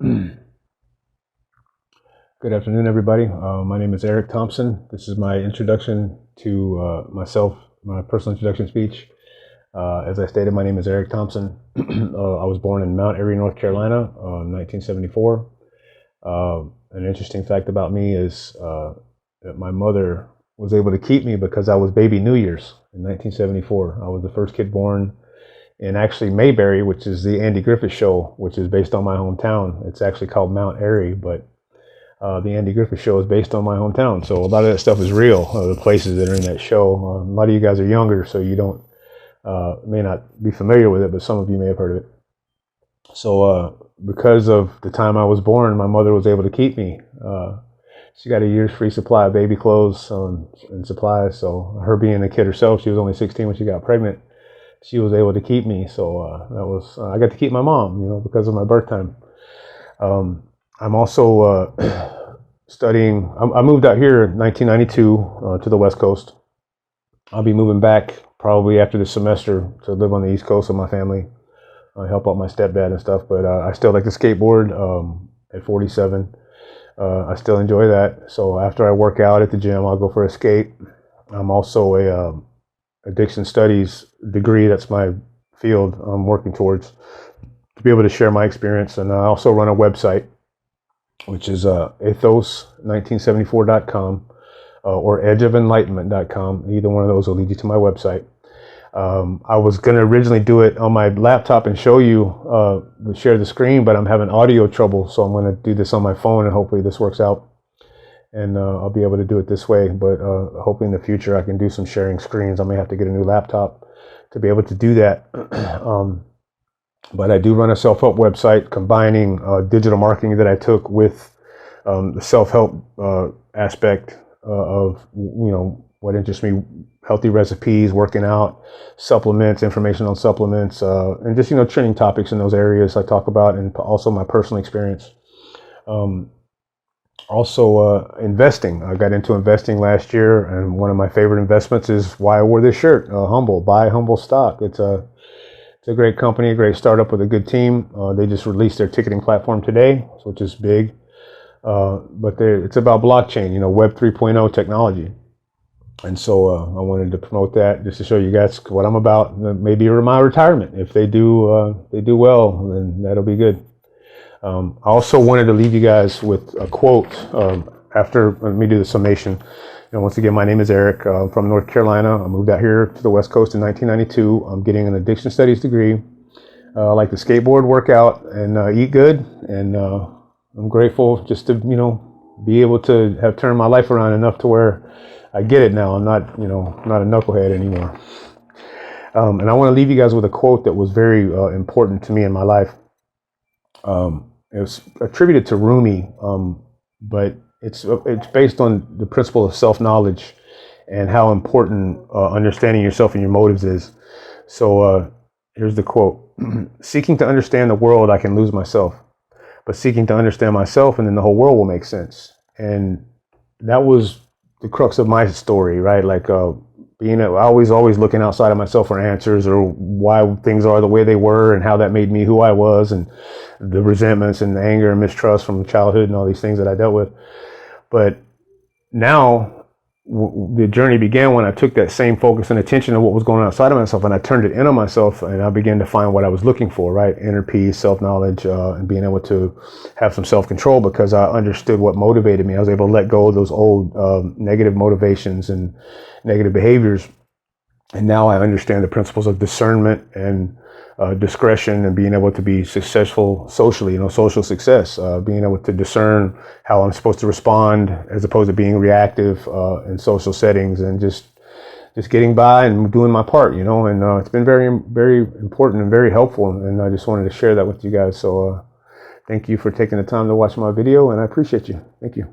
Good afternoon, everybody. My name is Eric Thompson. This is my introduction to myself, my personal introduction speech. As I stated, my name is Eric Thompson. I was born in Mount Airy, North Carolina, in 1974. An interesting fact about me is that my mother was able to keep me because I was baby New Year's in 1974. I was the first kid born in actually Mayberry, which is the Andy Griffith Show, which is based on my hometown. It's actually called Mount Airy, but the Andy Griffith Show is based on my hometown. So a lot of that stuff is real, the places that are in that show. A lot of you guys are younger, so you don't may not be familiar with it, but some of you may have heard of it. So because of the time I was born, my mother was able to keep me. She got a year's free supply of baby clothes and supplies. So her being a kid herself, she was only 16 when she got pregnant. She was able to keep me. So that was I got to keep my mom, because of my birth time. I'm also studying. I moved out here in 1992 to the West Coast. I'll be moving back probably after this semester to live on the East Coast with my family. I help out my stepdad and stuff, but I still like to skateboard at 47. I still enjoy that. So after I work out at the gym, I'll go for a skate. I'm also a addiction studies degree. That's my field I'm working towards to be able to share my experience. And I also run a website, which is ethos1974.com or edgeofenlightenment.com. Either one of those will lead you to my website. I was going to originally do it on my laptop and show you, share the screen, but I'm having audio trouble, so I'm going to do this on my phone, and hopefully this works out, and I'll be able to do it this way. But hopefully in the future I can do some sharing screens. I may have to get a new laptop to be able to do that. But I do run a self-help website combining digital marketing that I took with the self-help aspect of, what interests me, healthy recipes, working out, supplements, information on supplements, and just, trending topics in those areas I talk about, and also my personal experience. Also investing. I got into investing last year, and one of my favorite investments is why I wore this shirt, Humble. Buy Humble stock. It's a great company, a great startup with a good team. They just released their ticketing platform today, which is big. But it's about blockchain, Web 3.0 technology. And so I wanted to promote that just to show you guys what I'm about. Maybe my retirement. If they do well, then that'll be good. I also wanted to leave you guys with a quote after. Let me do the summation. Once again, my name is Eric. I'm from North Carolina. I moved out here to the West Coast in 1992. I'm getting an addiction studies degree. I like to skateboard, work out, and eat good. And I'm grateful just to, be able to have turned my life around enough to where I get it now. I'm not, not a knucklehead anymore. And I want to leave you guys with a quote that was very important to me in my life. It was attributed to Rumi, but it's based on the principle of self-knowledge and how important understanding yourself and your motives is. So here's the quote. Seeking to understand the world, I can lose myself. But seeking to understand myself, and then the whole world will make sense. And that was the crux of my story, right? Like always looking outside of myself for answers, or why things are the way they were, and how that made me who I was, and the resentments and the anger and mistrust from childhood and all these things that I dealt with. But now the journey began when I took that same focus and attention to what was going on outside of myself, and I turned it into myself, and I began to find what I was looking for, right? Inner peace, self-knowledge, and being able to have some self-control, because I understood what motivated me. I was able to let go of those old negative motivations and negative behaviors. And now I understand the principles of discernment and discretion, and being able to be successful socially, social success, being able to discern how I'm supposed to respond as opposed to being reactive in social settings, and just getting by and doing my part, and it's been very, very important and very helpful. And I just wanted to share that with you guys. So thank you for taking the time to watch my video, and I appreciate you. Thank you.